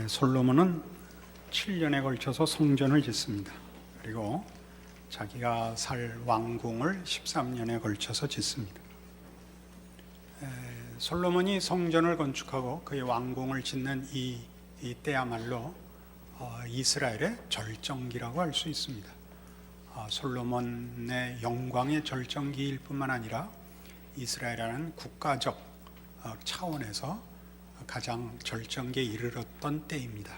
솔로몬은 7년에 걸쳐서 성전을 짓습니다. 그리고 자기가 살 왕궁을 13년에 걸쳐서 짓습니다. 솔로몬이 성전을 건축하고 그의 왕궁을 짓는 이 때야말로 이스라엘의 절정기라고 할 수 있습니다. 솔로몬의 영광의 절정기일 뿐만 아니라 이스라엘이라는 국가적 차원에서 가장 절정기에 이르렀던 때입니다.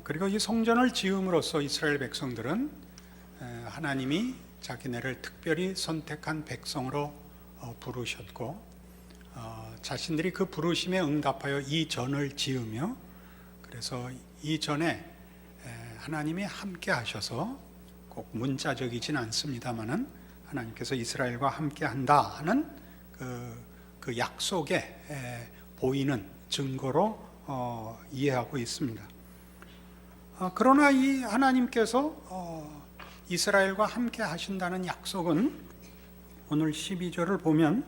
그리고 이 성전을 지음으로써 이스라엘 백성들은 하나님이 자기네를 특별히 선택한 백성으로 부르셨고, 자신들이 그 부르심에 응답하여 이 전을 지으며, 그래서 이 전에 하나님이 함께 하셔서 꼭 문자적이진 않습니다만은 하나님께서 이스라엘과 함께 한다 하는 그 약속에 보이는 증거로 이해하고 있습니다. 그러나 이 하나님께서 이스라엘과 함께 하신다는 약속은 오늘 12절을 보면,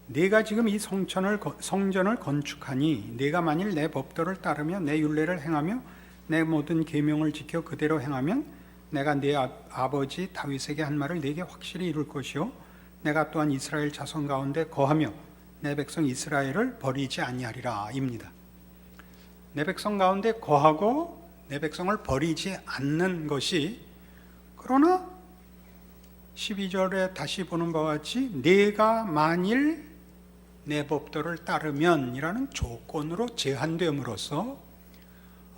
내가 지금 이 성전을 건축하니 내가 만일 내 법도를 따르며 내 율례를 행하며 내 모든 계명을 지켜 그대로 행하면 내가 내 아버지 다윗에게 한 말을 내게 확실히 이룰 것이요 내가 또한 이스라엘 자손 가운데 거하며 내 백성 이스라엘을 버리지 아니하리라 입니다. 내 백성 가운데 거하고 내 백성을 버리지 않는 것이, 그러나 12절에 다시 보는 바와 같이 내가 만일 내 법도를 따르면 이라는 조건으로 제한됨으로써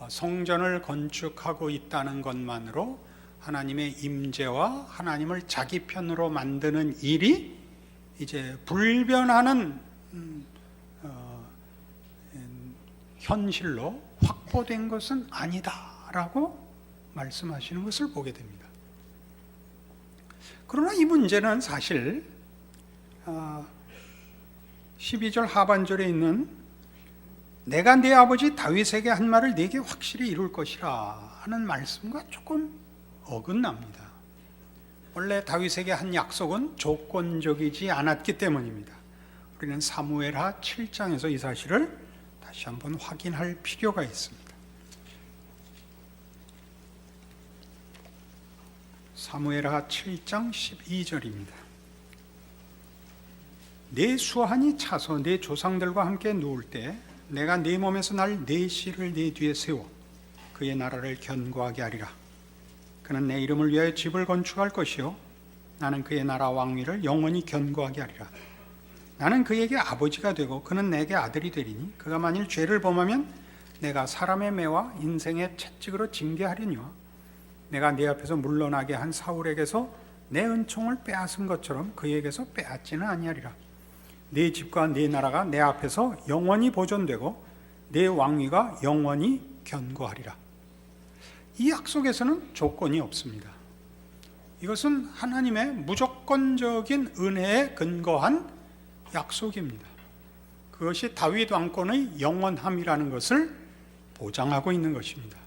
성전을 건축하고 있다는 것만으로 하나님의 임재와 하나님을 자기 편으로 만드는 일이 이제 불변하는 현실로 확보된 것은 아니다라고 말씀하시는 것을 보게 됩니다. 그러나 이 문제는 사실 12절 하반절에 있는 내가 내 아버지 다윗에게 한 말을 내게 확실히 이룰 것이라 하는 말씀과 조금 어긋납니다. 원래 다윗에게 한 약속은 조건적이지 않았기 때문입니다. 우리는 사무엘하 7장에서 이 사실을 다시 한번 확인할 필요가 있습니다. 사무엘하 7장 12절입니다. 내 수하니 차서 내 조상들과 함께 누울 때 내가 네 몸에서 날 네 씨를 네 뒤에 세워 그의 나라를 견고하게 하리라. 그는 내 이름을 위하여 집을 건축할 것이요 나는 그의 나라 왕위를 영원히 견고하게 하리라. 나는 그에게 아버지가 되고 그는 내게 아들이 되리니 그가 만일 죄를 범하면 내가 사람의 매와 인생의 채찍으로 징계하리니와 내가 네 앞에서 물러나게 한 사울에게서 내 은총을 빼앗은 것처럼 그에게서 빼앗지는 아니하리라. 네 집과 네 나라가 내 앞에서 영원히 보존되고 네 왕위가 영원히 견고하리라. 이 약속에서는 조건이 없습니다. 이것은 하나님의 무조건적인 은혜에 근거한 약속입니다. 그것이 다윗 왕권의 영원함이라는 것을 보장하고 있는 것입니다.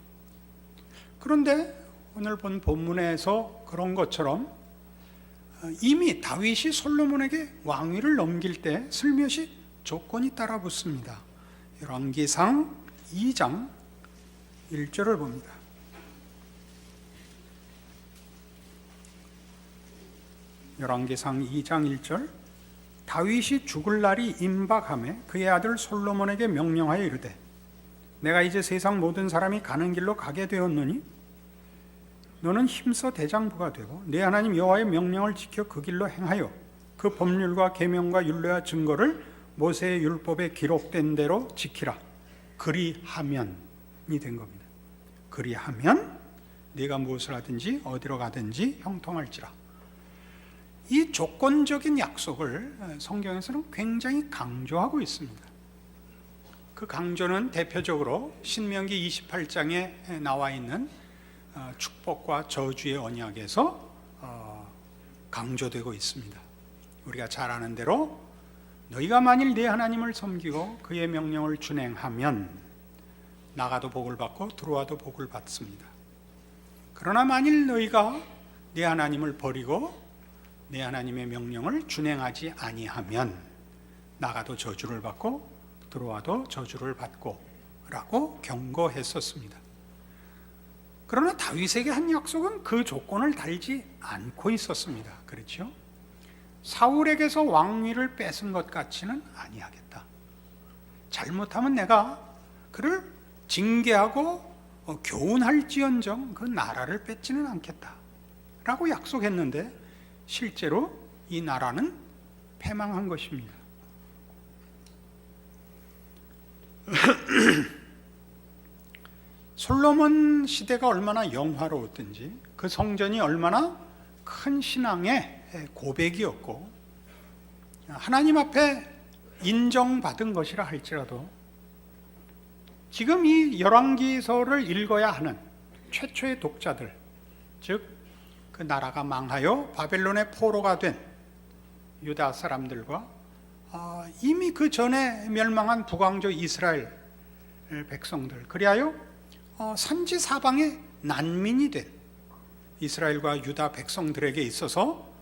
그런데 오늘 본 본문에서 그런 것처럼 이미 다윗이 솔로몬에게 왕위를 넘길 때 슬며시 조건이 따라 붙습니다. 열왕기상 2장 1절을 봅니다. 열왕기상 2장 1절 다윗이 죽을 날이 임박하매 그의 아들 솔로몬에게 명령하여 이르되 내가 이제 세상 모든 사람이 가는 길로 가게 되었노니 너는 힘써 대장부가 되고 내 하나님 여호와의 명령을 지켜 그 길로 행하여 그 법률과 계명과 율례와 증거를 모세의 율법에 기록된 대로 지키라. 그리하면이 된 겁니다. 그리하면 네가 무엇을 하든지 어디로 가든지 형통할지라. 이 조건적인 약속을 성경에서는 굉장히 강조하고 있습니다. 그 강조는 대표적으로 신명기 28장에 나와 있는 축복과 저주의 언약에서 강조되고 있습니다. 우리가 잘 아는 대로 너희가 만일 네 하나님을 섬기고 그의 명령을 준행하면 나가도 복을 받고 들어와도 복을 받습니다. 그러나 만일 너희가 네 하나님을 버리고 내 하나님의 명령을 준행하지 아니하면 나가도 저주를 받고 들어와도 저주를 받고 라고 경고했었습니다. 그러나 다윗에게 한 약속은 그 조건을 달지 않고 있었습니다. 그렇죠? 사울에게서 왕위를 뺏은 것 같지는 아니하겠다. 잘못하면 내가 그를 징계하고 교훈할지언정 그 나라를 뺏지는 않겠다 라고 약속했는데 실제로 이 나라는 패망한 것입니다. 솔로몬 시대가 얼마나 영화로웠든지 그 성전이 얼마나 큰 신앙의 고백이었고 하나님 앞에 인정받은 것이라 할지라도 지금 이 열왕기서를 읽어야 하는 최초의 독자들, 즉 그 나라가 망하여 바벨론의 포로가 된 유다 사람들과 이미 그 전에 멸망한 북왕조 이스라엘 백성들, 그리하여 산지 사방의 난민이 된 이스라엘과 유다 백성들에게 있어서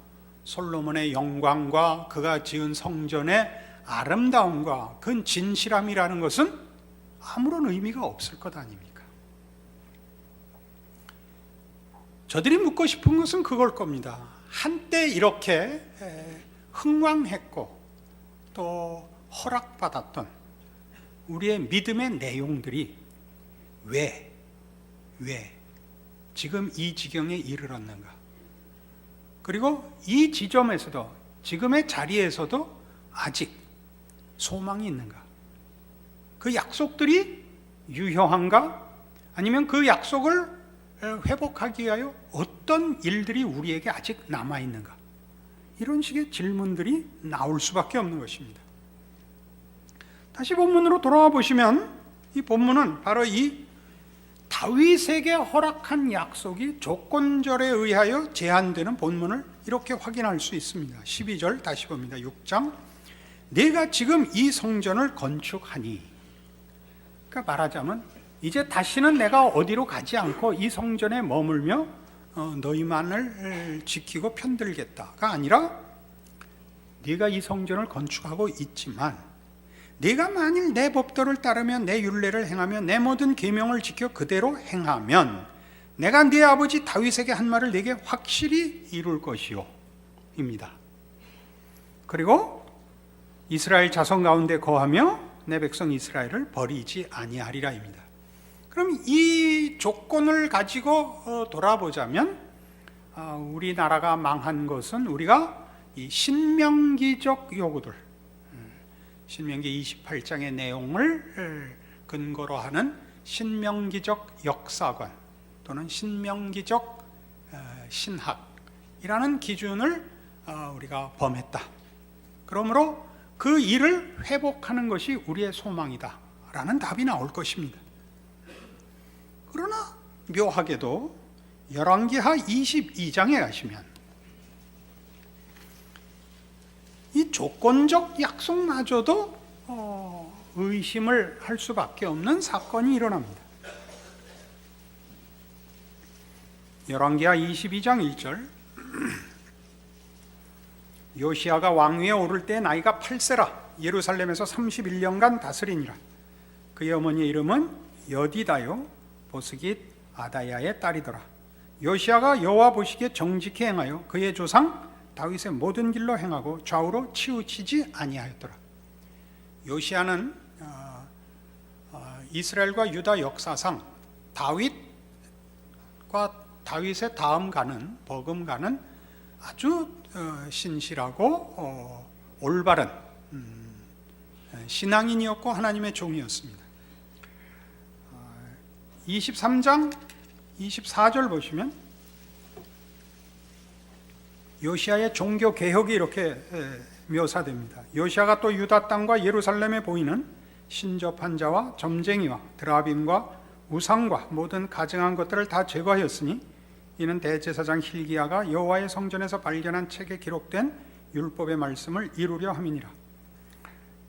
솔로몬의 영광과 그가 지은 성전의 아름다움과 그 진실함이라는 것은 아무런 의미가 없을 것 아닙니까? 저들이 묻고 싶은 것은 그걸 겁니다. 한때 이렇게 흥왕했고 또 허락받았던 우리의 믿음의 내용들이 왜 지금 이 지경에 이르렀는가? 그리고 이 지점에서도 지금의 자리에서도 아직 소망이 있는가? 그 약속들이 유효한가? 아니면 그 약속을 회복하기 위하여 어떤 일들이 우리에게 아직 남아있는가? 이런 식의 질문들이 나올 수밖에 없는 것입니다. 다시 본문으로 돌아와 보시면 이 본문은 바로 이 다윗에게 허락한 약속이 조건절에 의하여 제한되는 본문을 이렇게 확인할 수 있습니다. 12절 다시 봅니다. 6장 내가 지금 이 성전을 건축하니, 그러니까 말하자면 이제 다시는 내가 어디로 가지 않고 이 성전에 머물며 너희만을 지키고 편들겠다가 아니라 네가 이 성전을 건축하고 있지만 네가 만일 내 법도를 따르며 내 율례를 행하며 내 모든 계명을 지켜 그대로 행하면 내가 네 아버지 다윗에게 한 말을 네게 확실히 이룰 것이요 입니다. 그리고 이스라엘 자손 가운데 거하며 내 백성 이스라엘을 버리지 아니하리라입니다. 그럼 이 조건을 가지고 돌아보자면 우리나라가 망한 것은 우리가 이 신명기적 요구들, 신명기 28장의 내용을 근거로 하는 신명기적 역사관 또는 신명기적 신학이라는 기준을 우리가 범했다. 그러므로 그 일을 회복하는 것이 우리의 소망이다 라는 답이 나올 것입니다. 그러나 묘하게도 열왕기하 22장에 가시면 이 조건적 약속마저도 의심을 할 수밖에 없는 사건이 일어납니다. 열왕기하 22장 1절 요시야가 왕위에 오를 때 나이가 8세라 예루살렘에서 31년간 다스리니라. 그의 어머니의 이름은 여디다요 보스깃 아다야의 딸이더라. 요시야가 여호와 보시기에 정직히 행하여 그의 조상 다윗의 모든 길로 행하고 좌우로 치우치지 아니하였더라. 요시야는 이스라엘과 유다 역사상 다윗의 다음 가는 버금가는 아주 신실하고 올바른 신앙인이었고 하나님의 종이었습니다. 23장 24절 보시면 요시야의 종교 개혁이 이렇게 묘사됩니다. 요시야가 또 유다 땅과 예루살렘에 보이는 신접한 자와 점쟁이와 드라빔과 우상과 모든 가증한 것들을 다 제거하였으니 이는 대제사장 hil기야가 여호와의 성전에서 발견한 책에 기록된 율법의 말씀을 이루려 함이니라.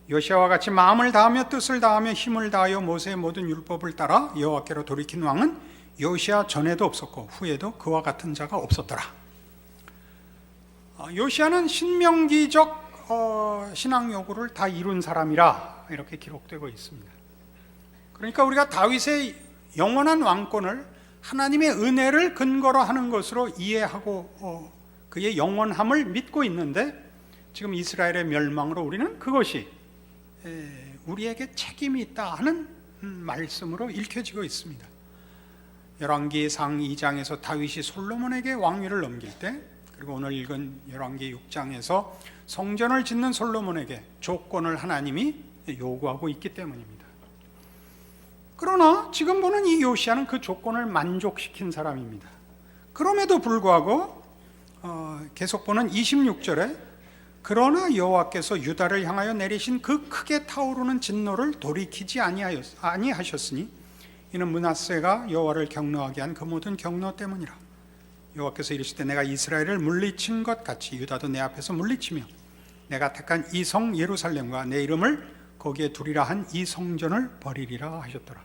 요시야와 같이 마음을 다하며 뜻을 다하며 힘을 다하여 모세의 모든 율법을 따라 여호와께로 돌이킨 왕은 요시야 전에도 없었고 후에도 그와 같은 자가 없었더라. 요시야는 신명기적 신앙 요구를 다 이룬 사람이라 이렇게 기록되고 있습니다. 그러니까 우리가 다윗의 영원한 왕권을 하나님의 은혜를 근거로 하는 것으로 이해하고 그의 영원함을 믿고 있는데, 지금 이스라엘의 멸망으로 우리는 그것이 우리에게 책임이 있다 하는 말씀으로 읽혀지고 있습니다. 열왕기상 2장에서 다윗이 솔로몬에게 왕위를 넘길 때, 그리고 오늘 읽은 열왕기 6장에서 성전을 짓는 솔로몬에게 조건을 하나님이 요구하고 있기 때문입니다. 그러나 지금 보는 이 요시야는 그 조건을 만족시킨 사람입니다. 그럼에도 불구하고 계속 보는 26절에 그러나 여호와께서 유다를 향하여 내리신 그 크게 타오르는 진노를 돌이키지 아니하셨으니 이는 므낫세가 여호와를 경노하게 한 그 모든 경노 때문이라. 여호와께서 이르시되 내가 이스라엘을 물리친 것 같이 유다도 내 앞에서 물리치며 내가 택한 이 성 예루살렘과 내 이름을 거기에 두리라 한 이 성전을 버리리라 하셨더라.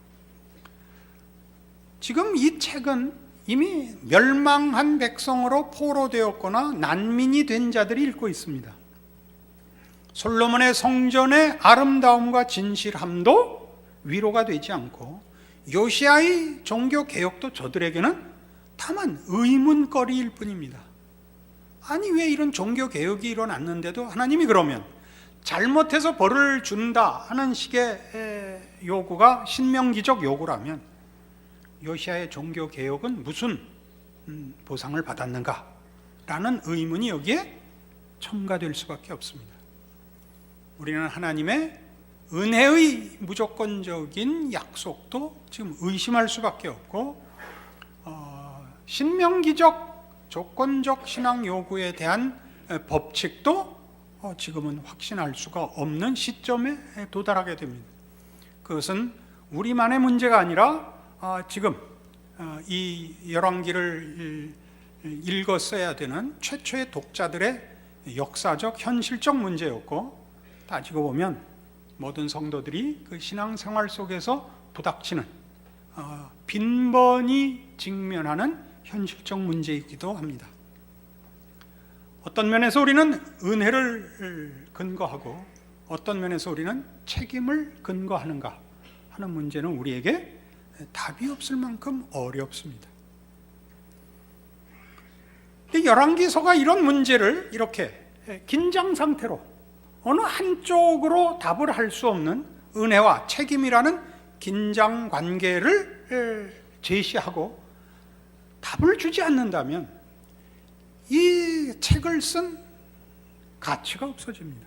지금 이 책은 이미 멸망한 백성으로 포로되었거나 난민이 된 자들이 읽고 있습니다. 솔로몬의 성전의 아름다움과 진실함도 위로가 되지 않고 요시야의 종교 개혁도 저들에게는 다만 의문거리일 뿐입니다. 아니, 왜 이런 종교 개혁이 일어났는데도 하나님이 그러면 잘못해서 벌을 준다 하는 식의 요구가 신명기적 요구라면 요시야의 종교 개혁은 무슨 보상을 받았는가 라는 의문이 여기에 첨가될 수밖에 없습니다. 우리는 하나님의 은혜의 무조건적인 약속도 지금 의심할 수밖에 없고, 신명기적 조건적 신앙 요구에 대한 법칙도 지금은 확신할 수가 없는 시점에 도달하게 됩니다. 그것은 우리만의 문제가 아니라 지금 이 열왕기를 읽었어야 되는 최초의 독자들의 역사적 현실적 문제였고, 따지고 보면 모든 성도들이 그 신앙생활 속에서 부닥치는 빈번히 직면하는 현실적 문제이기도 합니다. 어떤 면에서 우리는 은혜를 근거하고 어떤 면에서 우리는 책임을 근거하는가 하는 문제는 우리에게 답이 없을 만큼 어렵습니다. 열왕기서가 이런 문제를 이렇게 긴장 상태로 어느 한쪽으로 답을 할 수 없는 은혜와 책임이라는 긴장 관계를 제시하고 답을 주지 않는다면 이 책을 쓴 가치가 없어집니다.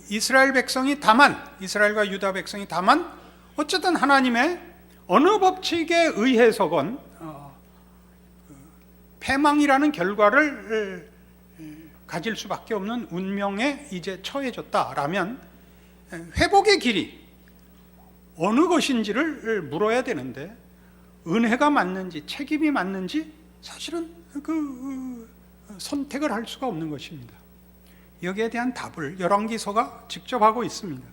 이스라엘과 유다 백성이 다만 어쨌든 하나님의 어느 법칙에 의해서건 패망이라는 결과를 가질 수밖에 없는 운명에 이제 처해졌다라면 회복의 길이 어느 것인지를 물어야 되는데, 은혜가 맞는지 책임이 맞는지 사실은 선택을 할 수가 없는 것입니다. 여기에 대한 답을 열왕기서가 직접 하고 있습니다.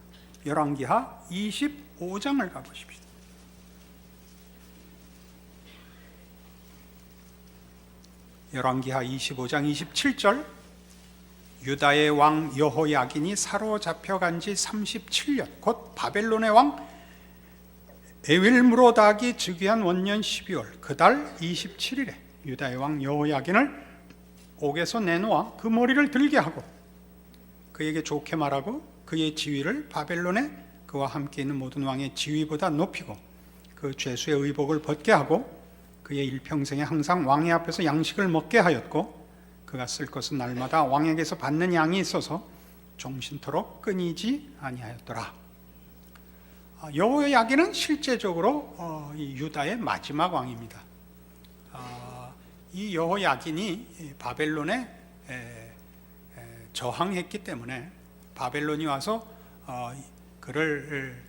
열왕기하 25장을 가보십시오. 열왕기하 25장 27절, 유다의 왕 여호야긴이 사로잡혀간 지 37년 곧 바벨론의 왕 에윌므로닥이 즉위한 원년 12월 그 달 27일에 유다의 왕 여호야긴을 옥에서 내놓아 그 머리를 들게 하고 그에게 좋게 말하고 그의 지위를 바벨론에 그와 함께 있는 모든 왕의 지위보다 높이고 그 죄수의 의복을 벗게 하고 그의 일평생에 항상 왕의 앞에서 양식을 먹게 하였고 그가 쓸 것은 날마다 왕에게서 받는 양이 있어서 종신토록 끊이지 아니하였더라. 여호야긴은 실제적으로 이 유다의 마지막 왕입니다. 이 여호야긴이 바벨론에 저항했기 때문에 바벨론이 와서 그를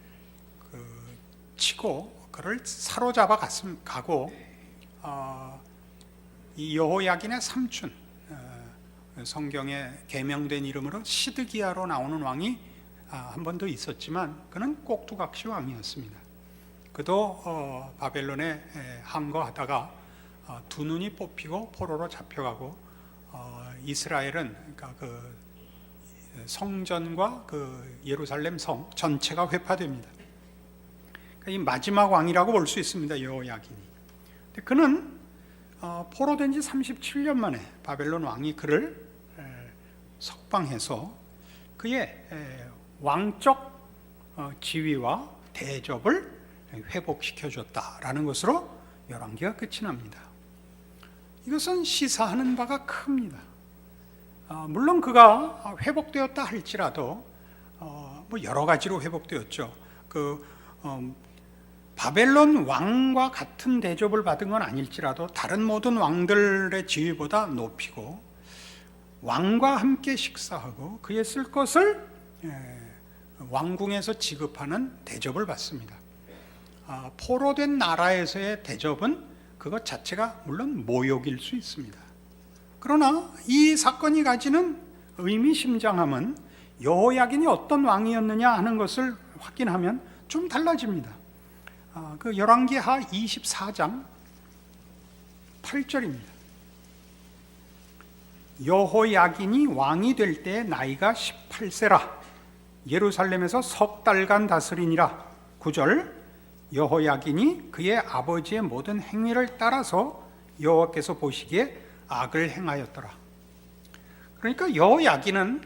치고 그를 사로잡아 가고 이 여호야긴의 삼촌, 성경에 계명된 이름으로 시드기야로 나오는 왕이 한 번 더 있었지만 그는 꼭두각시 왕이었습니다. 그도 바벨론에 항거하다가 두 눈이 뽑히고 포로로 잡혀가고 이스라엘은 그러니까 그 성전과 그 예루살렘 성 전체가 회파됩니다. 그러니까 이 마지막 왕이라고 볼 수 있습니다. 여호야긴이. 그는 포로된 지 37년 만에 바벨론 왕이 그를 석방해서 그의 왕적 지위와 대접을 회복시켜줬다라는 것으로 열왕기가 끝이 납니다. 이것은 시사하는 바가 큽니다. 물론 그가 회복되었다 할지라도 뭐 여러 가지로 회복되었죠. 바벨론 왕과 같은 대접을 받은 건 아닐지라도 다른 모든 왕들의 지위보다 높이고 왕과 함께 식사하고 그의 쓸 것을 왕궁에서 지급하는 대접을 받습니다. 포로된 나라에서의 대접은 그것 자체가 물론 모욕일 수 있습니다. 그러나 이 사건이 가지는 의미심장함은 여호야긴이 어떤 왕이었느냐 하는 것을 확인하면 좀 달라집니다. 그 열왕기하 24장 8절입니다. 여호야긴이 왕이 될 때 나이가 18세라 예루살렘에서 석 달간 다스리니라. 9절 여호야긴이 그의 아버지의 모든 행위를 따라서 여호와께서 보시기에 악을 행하였더라. 그러니까 여호야긴은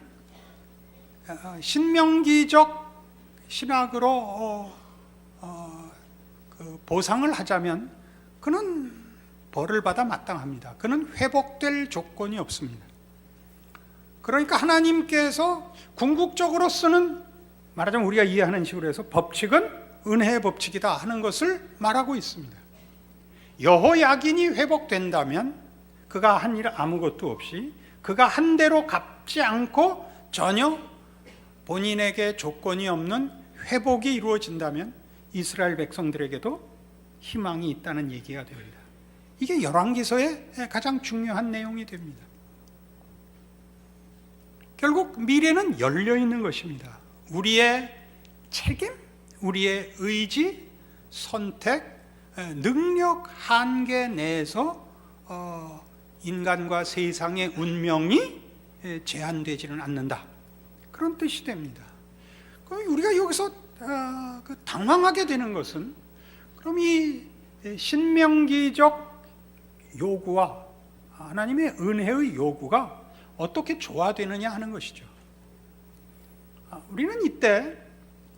신명기적 신학으로 보상을 하자면 그는 벌을 받아 마땅합니다. 그는 회복될 조건이 없습니다. 그러니까 하나님께서 궁극적으로 쓰는, 말하자면 우리가 이해하는 식으로 해서 법칙은 은혜의 법칙이다 하는 것을 말하고 있습니다. 여호야긴이 회복된다면 그가 한 일 아무것도 없이 그가 한 대로 갚지 않고 전혀 본인에게 조건이 없는 회복이 이루어진다면 이스라엘 백성들에게도 희망이 있다는 얘기가 됩니다. 이게 열왕기서의 가장 중요한 내용이 됩니다. 결국 미래는 열려 있는 것입니다. 우리의 책임, 우리의 의지, 선택, 능력 한계 내에서 인간과 세상의 운명이 제한되지는 않는다. 그런 뜻이 됩니다. 우리가 여기서 당황하게 되는 것은 그럼 이 신명기적 요구와 하나님의 은혜의 요구가 어떻게 조화되느냐 하는 것이죠. 우리는 이때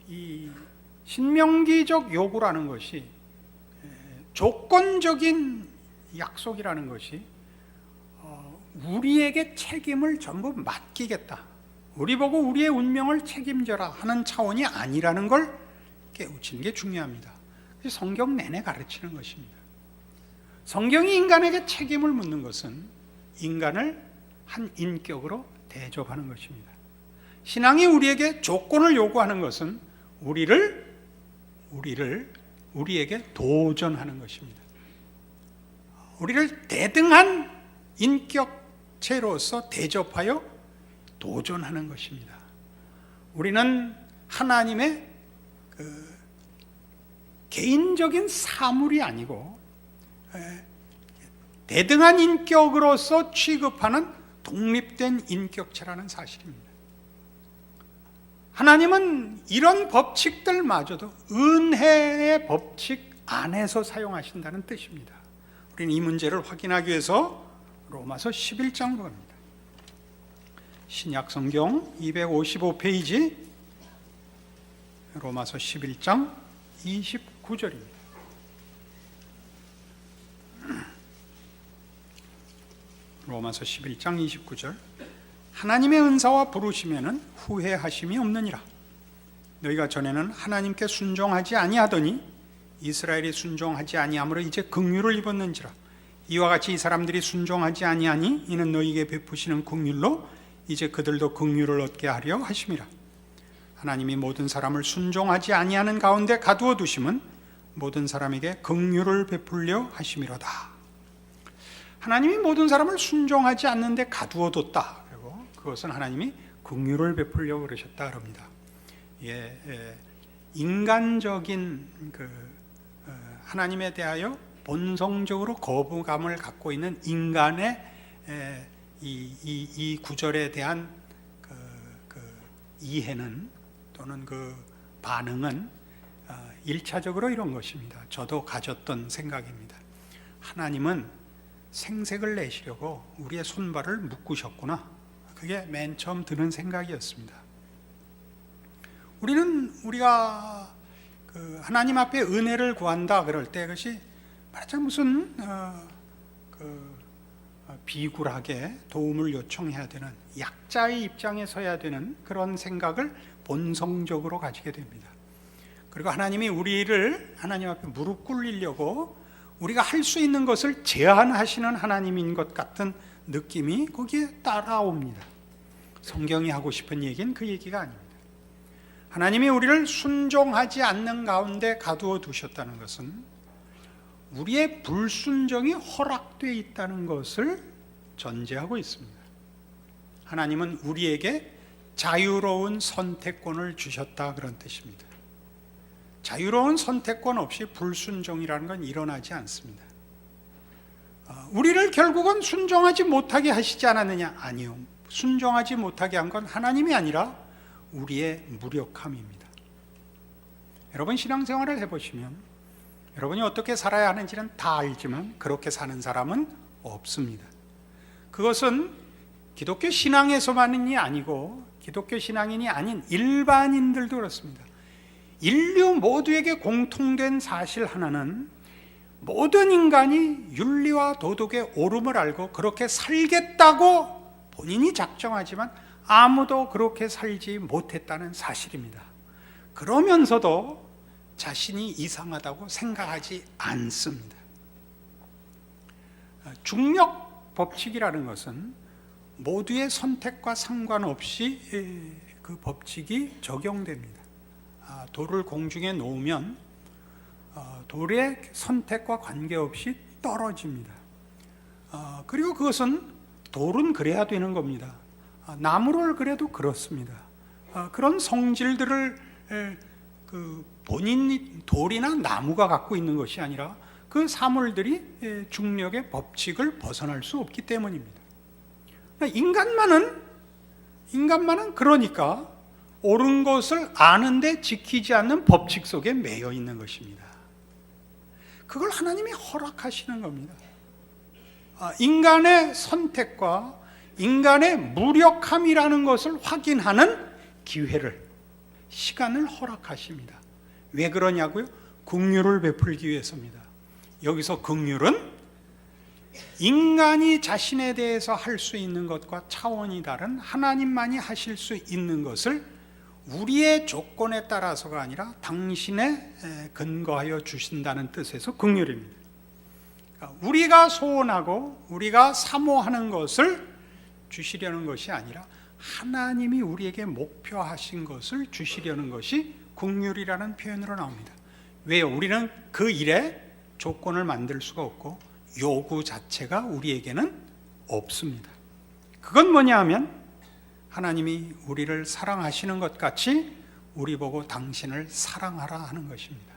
이 신명기적 요구라는 것이 조건적인 약속이라는 것이 우리에게 책임을 전부 맡기겠다, 우리 보고 우리의 운명을 책임져라 하는 차원이 아니라는 걸 깨우치는 게 중요합니다. 성경 내내 가르치는 것입니다. 성경이 인간에게 책임을 묻는 것은 인간을 한 인격으로 대접하는 것입니다. 신앙이 우리에게 조건을 요구하는 것은 우리에게 도전하는 것입니다. 우리를 대등한 인격체로서 대접하여 도전하는 것입니다. 우리는 하나님의 개인적인 사물이 아니고 대등한 인격으로서 취급하는 독립된 인격체라는 사실입니다. 하나님은 이런 법칙들마저도 은혜의 법칙 안에서 사용하신다는 뜻입니다. 우리는 이 문제를 확인하기 위해서 로마서 11장으로 갑니다. 신약성경 255페이지 로마서 11장 29절입니다. 로마서 11장 29절 하나님의 은사와 부르심에는 후회하심이 없느니라. 너희가 전에는 하나님께 순종하지 아니하더니 이스라엘이 순종하지 아니함으로 이제 긍휼을 입었는지라. 이와 같이 이 사람들이 순종하지 아니하니 이는 너희에게 베푸시는 긍휼로 이제 그들도 긍휼을 얻게 하려 하심이라. 하나님이 모든 사람을 순종하지 아니하는 가운데 가두어 두심은 모든 사람에게 긍휼을 베풀려 하심이로다. 하나님이 모든 사람을 순종하지 않는데 가두어 뒀다. 그리고 그것은 하나님이 긍휼을 베풀려고 그러셨다 그럽니다. 인간적인 하나님에 대하여 본성적으로 거부감을 갖고 있는 인간의 이 구절에 대한 이해는 또는 그 반응은 1차적으로 이런 것입니다. 저도 가졌던 생각입니다. 하나님은 생색을 내시려고 우리의 손발을 묶으셨구나. 그게 맨 처음 드는 생각이었습니다. 우리가 하나님 앞에 은혜를 구한다 그럴 때 그것이 말하자면 무슨 비굴하게 도움을 요청해야 되는 약자의 입장에 서야 되는 그런 생각을 본성적으로 가지게 됩니다. 그리고 하나님이 우리를 하나님 앞에 무릎 꿇리려고 우리가 할 수 있는 것을 제한하시는 하나님인 것 같은 느낌이 거기에 따라옵니다. 성경이 하고 싶은 얘기는 그 얘기가 아닙니다. 하나님이 우리를 순종하지 않는 가운데 가두어 두셨다는 것은 우리의 불순종이 허락되어 있다는 것을 전제하고 있습니다. 하나님은 우리에게 자유로운 선택권을 주셨다 그런 뜻입니다. 자유로운 선택권 없이 불순종이라는 건 일어나지 않습니다. 우리를 결국은 순종하지 못하게 하시지 않았느냐? 아니요. 순종하지 못하게 한 건 하나님이 아니라 우리의 무력함입니다. 여러분 신앙생활을 해보시면 여러분이 어떻게 살아야 하는지는 다 알지만 그렇게 사는 사람은 없습니다. 그것은 기독교 신앙에서만이 아니고 기독교 신앙인이 아닌 일반인들도 그렇습니다. 인류 모두에게 공통된 사실 하나는 모든 인간이 윤리와 도덕의 옳음을 알고 그렇게 살겠다고 본인이 작정하지만 아무도 그렇게 살지 못했다는 사실입니다. 그러면서도 자신이 이상하다고 생각하지 않습니다. 중력 법칙이라는 것은 모두의 선택과 상관없이 그 법칙이 적용됩니다. 돌을 공중에 놓으면 돌의 선택과 관계없이 떨어집니다. 그리고 그것은 돌은 그래야 되는 겁니다. 나무를 그래도 그렇습니다. 그런 성질들을 본인 돌이나 나무가 갖고 있는 것이 아니라 그 사물들이 중력의 법칙을 벗어날 수 없기 때문입니다. 인간만은 그러니까 옳은 것을 아는데 지키지 않는 법칙 속에 매여 있는 것입니다. 그걸 하나님이 허락하시는 겁니다. 인간의 선택과 인간의 무력함이라는 것을 확인하는 기회를, 시간을 허락하십니다. 왜 그러냐고요? 긍휼을 베풀기 위해서입니다. 여기서 긍휼은 인간이 자신에 대해서 할 수 있는 것과 차원이 다른 하나님만이 하실 수 있는 것을 우리의 조건에 따라서가 아니라 당신에 근거하여 주신다는 뜻에서 긍휼입니다. 우리가 소원하고 우리가 사모하는 것을 주시려는 것이 아니라 하나님이 우리에게 목표하신 것을 주시려는 것이 긍휼이라는 표현으로 나옵니다. 왜요? 우리는 그 일에 조건을 만들 수가 없고 요구 자체가 우리에게는 없습니다. 그건 뭐냐 하면 하나님이 우리를 사랑하시는 것 같이 우리 보고 당신을 사랑하라 하는 것입니다.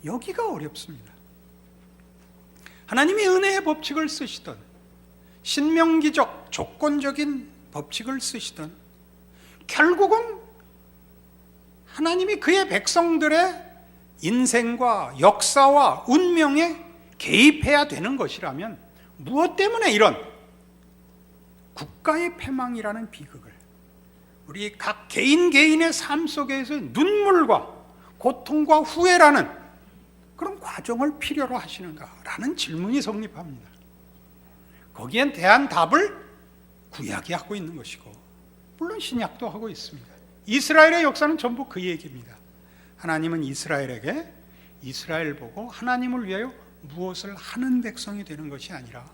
여기가 어렵습니다. 하나님이 은혜의 법칙을 쓰시던 신명기적 조건적인 법칙을 쓰시던 결국은 하나님이 그의 백성들의 인생과 역사와 운명에 개입해야 되는 것이라면 무엇 때문에 이런 국가의 패망이라는 비극을 우리 각 개인의 삶 속에서 눈물과 고통과 후회라는 그런 과정을 필요로 하시는가라는 질문이 성립합니다. 거기엔 대한 답을 구약이 하고 있는 것이고 물론 신약도 하고 있습니다. 이스라엘의 역사는 전부 그 얘기입니다. 하나님은 이스라엘에게 이스라엘 보고 하나님을 위하여 무엇을 하는 백성이 되는 것이 아니라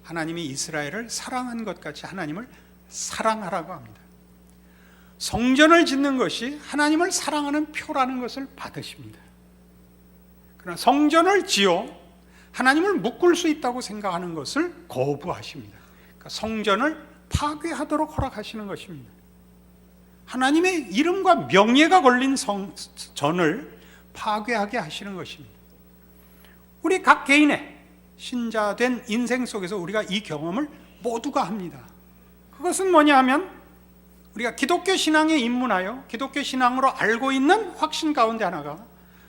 하나님이 이스라엘을 사랑한 것 같이 하나님을 사랑하라고 합니다. 성전을 짓는 것이 하나님을 사랑하는 표라는 것을 받으십니다. 그러나 성전을 지어 하나님을 묶을 수 있다고 생각하는 것을 거부하십니다. 그러니까 성전을 파괴하도록 허락하시는 것입니다. 하나님의 이름과 명예가 걸린 전을 파괴하게 하시는 것입니다. 우리 각 개인의 신자된 인생 속에서 우리가 이 경험을 모두가 합니다. 그것은 뭐냐 하면 우리가 기독교 신앙에 입문하여 기독교 신앙으로 알고 있는 확신 가운데 하나가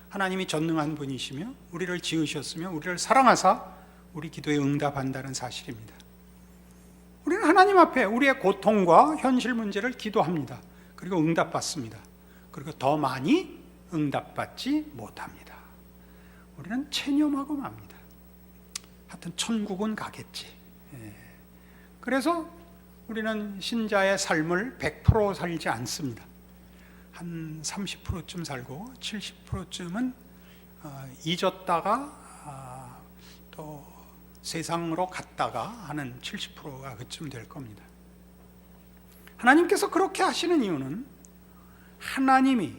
하나님이 전능한 분이시며 우리를 지으셨으며 우리를 사랑하사 우리 기도에 응답한다는 사실입니다. 우리는 하나님 앞에 우리의 고통과 현실 문제를 기도합니다. 그리고 응답받습니다. 그리고 더 많이 응답받지 못합니다. 우리는 체념하고 맙니다. 하여튼 천국은 가겠지. 그래서 우리는 신자의 삶을 100% 살지 않습니다. 한 30%쯤 살고 70%쯤은 잊었다가 또 세상으로 갔다가 하는 70%가 그쯤 될 겁니다. 하나님께서 그렇게 하시는 이유는 하나님이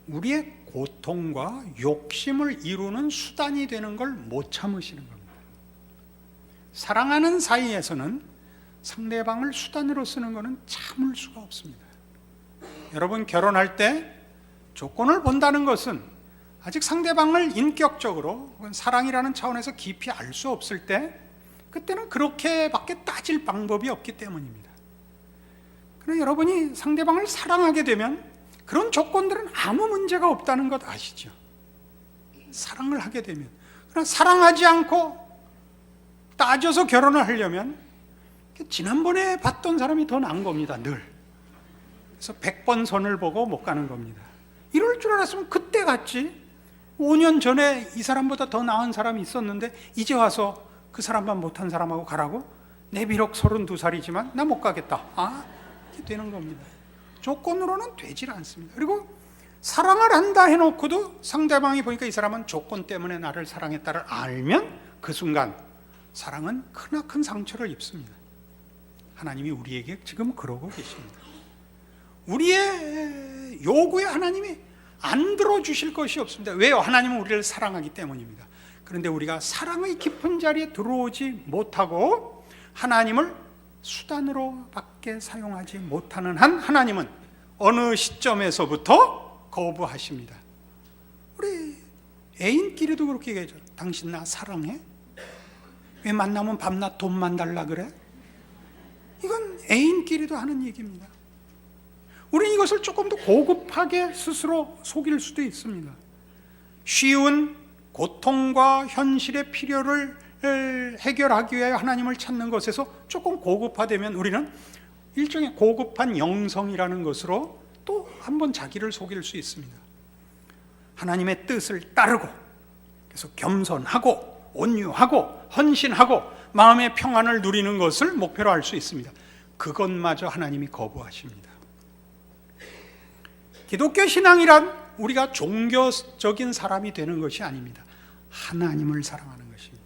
우리의 고통과 욕심을 이루는 수단이 되는 걸 못 참으시는 겁니다. 사랑하는 사이에서는 상대방을 수단으로 쓰는 것은 참을 수가 없습니다. 여러분, 결혼할 때 조건을 본다는 것은 아직 상대방을 인격적으로 사랑이라는 차원에서 깊이 알 수 없을 때 그때는 그렇게밖에 따질 방법이 없기 때문입니다. 그러나 여러분이 상대방을 사랑하게 되면 그런 조건들은 아무 문제가 없다는 것 아시죠? 사랑을 하게 되면. 그러나 사랑하지 않고 따져서 결혼을 하려면 지난번에 봤던 사람이 더 나은 겁니다. 늘. 그래서 100번 선을 보고 못 가는 겁니다. 이럴 줄 알았으면 그때 갔지. 5년 전에 이 사람보다 더 나은 사람이 있었는데 이제 와서 그 사람만 못한 사람하고 가라고? 내 비록 32살이지만 나 못 가겠다. 이렇게 되는 겁니다. 조건으로는 되질 않습니다. 그리고 사랑을 한다 해놓고도 상대방이 보니까 이 사람은 조건 때문에 나를 사랑했다를 알면 그 순간 사랑은 크나큰 상처를 입습니다. 하나님이 우리에게 지금 그러고 계십니다. 우리의 요구에 하나님이 안 들어주실 것이 없습니다. 왜요? 하나님은 우리를 사랑하기 때문입니다. 그런데 우리가 사랑의 깊은 자리에 들어오지 못하고 하나님을 수단으로 밖에 사용하지 못하는 한 하나님은 어느 시점에서부터 거부하십니다. 우리 애인끼리도 그렇게 얘기하죠. 당신 나 사랑해? 왜 만나면 밤낮 돈만 달라 그래? 이건 애인끼리도 하는 얘기입니다. 우리는 이것을 조금 더 고급하게 스스로 속일 수도 있습니다. 쉬운 고통과 현실의 필요를 해결하기 위해 하나님을 찾는 것에서 조금 고급화되면 우리는 일종의 고급한 영성이라는 것으로 또 한번 자기를 속일 수 있습니다. 하나님의 뜻을 따르고 그래서 겸손하고 온유하고 헌신하고 마음의 평안을 누리는 것을 목표로 할 수 있습니다. 그것마저 하나님이 거부하십니다. 기독교 신앙이란 우리가 종교적인 사람이 되는 것이 아닙니다. 하나님을 사랑하는 것입니다.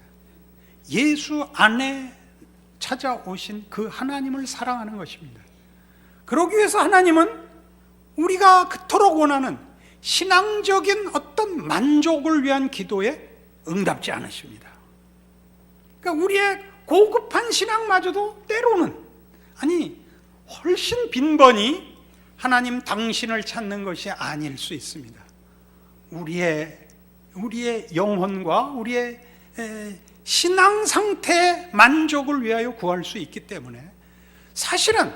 예수 안에 찾아오신 그 하나님을 사랑하는 것입니다. 그러기 위해서 하나님은 우리가 그토록 원하는 신앙적인 어떤 만족을 위한 기도에 응답지 않으십니다. 그러니까 우리의 고급한 신앙마저도 때로는, 아니 훨씬 빈번히 하나님 당신을 찾는 것이 아닐 수 있습니다. 우리의 영혼과 우리의 신앙 상태의 만족을 위하여 구할 수 있기 때문에 사실은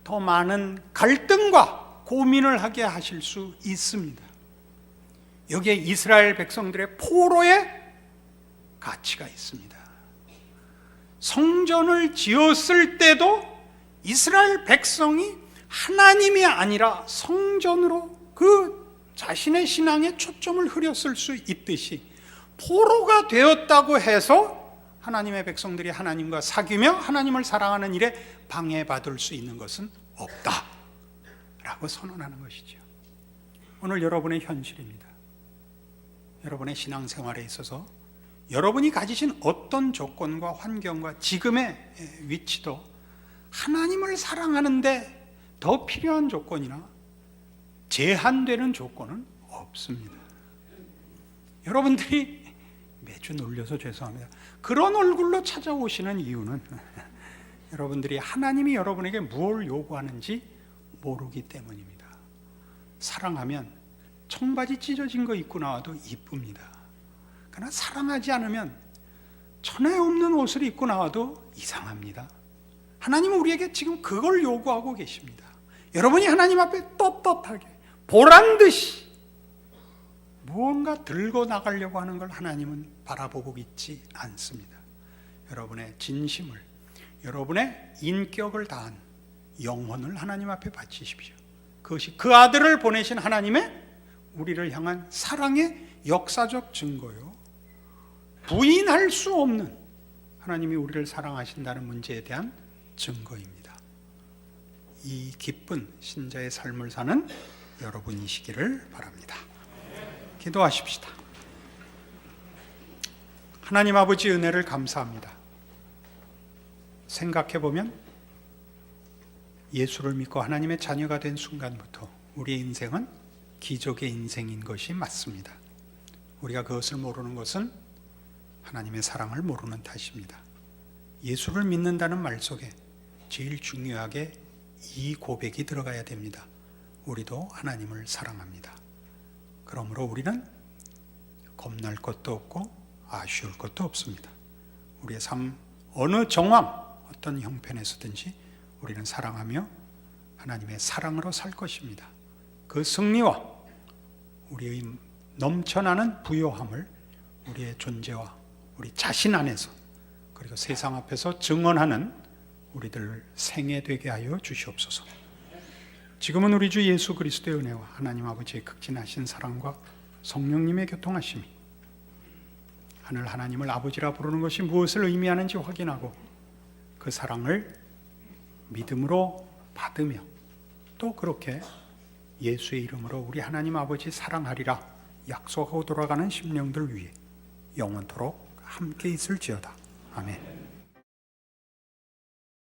더 많은 갈등과 고민을 하게 하실 수 있습니다. 여기에 이스라엘 백성들의 포로의 가치가 있습니다. 성전을 지었을 때도 이스라엘 백성이 하나님이 아니라 성전으로 그 자신의 신앙에 초점을 흐렸을 수 있듯이 포로가 되었다고 해서 하나님의 백성들이 하나님과 사귀며 하나님을 사랑하는 일에 방해받을 수 있는 것은 없다 라고 선언하는 것이죠. 오늘 여러분의 현실입니다. 여러분의 신앙생활에 있어서 여러분이 가지신 어떤 조건과 환경과 지금의 위치도 하나님을 사랑하는데 더 필요한 조건이나 제한되는 조건은 없습니다. 여러분들이 매주 놀려서 죄송합니다. 그런 얼굴로 찾아오시는 이유는 여러분들이 하나님이 여러분에게 무엇을 요구하는지 모르기 때문입니다. 사랑하면 청바지 찢어진 거 입고 나와도 이쁩니다. 그러나 사랑하지 않으면 천에 없는 옷을 입고 나와도 이상합니다. 하나님은 우리에게 지금 그걸 요구하고 계십니다. 여러분이 하나님 앞에 떳떳하게 보란듯이 무언가 들고 나가려고 하는 걸 하나님은 바라보고 있지 않습니다. 여러분의 진심을, 여러분의 인격을 다한 영혼을 하나님 앞에 바치십시오. 그것이 그 아들을 보내신 하나님의 우리를 향한 사랑의 역사적 증거요, 부인할 수 없는 하나님이 우리를 사랑하신다는 문제에 대한 증거입니다. 이 기쁜 신자의 삶을 사는 여러분이시기를 바랍니다. 기도하십시다. 하나님 아버지 은혜를 감사합니다. 생각해보면 예수를 믿고 하나님의 자녀가 된 순간부터 우리의 인생은 기적의 인생인 것이 맞습니다. 우리가 그것을 모르는 것은 하나님의 사랑을 모르는 탓입니다. 예수를 믿는다는 말 속에 제일 중요하게 이 고백이 들어가야 됩니다. 우리도 하나님을 사랑합니다. 그러므로 우리는 겁날 것도 없고 아쉬울 것도 없습니다. 우리의 삶 어느 정황, 어떤 형편에서든지 우리는 사랑하며 하나님의 사랑으로 살 것입니다. 그 승리와 우리의 넘쳐나는 부요함을 우리의 존재와 우리 자신 안에서, 그리고 세상 앞에서 증언하는 우리들 생애 되게 하여 주시옵소서. 지금은 우리 주 예수 그리스도의 은혜와 하나님 아버지의 극진하신 사랑과 성령님의 교통하심이, 하늘 하나님을 아버지라 부르는 것이 무엇을 의미하는지 확인하고 그 사랑을 믿음으로 받으며 또 그렇게 예수의 이름으로 우리 하나님 아버지 사랑하리라 약속하고 돌아가는 심령들 위해 영원토록 함께 있을지어다. 아멘.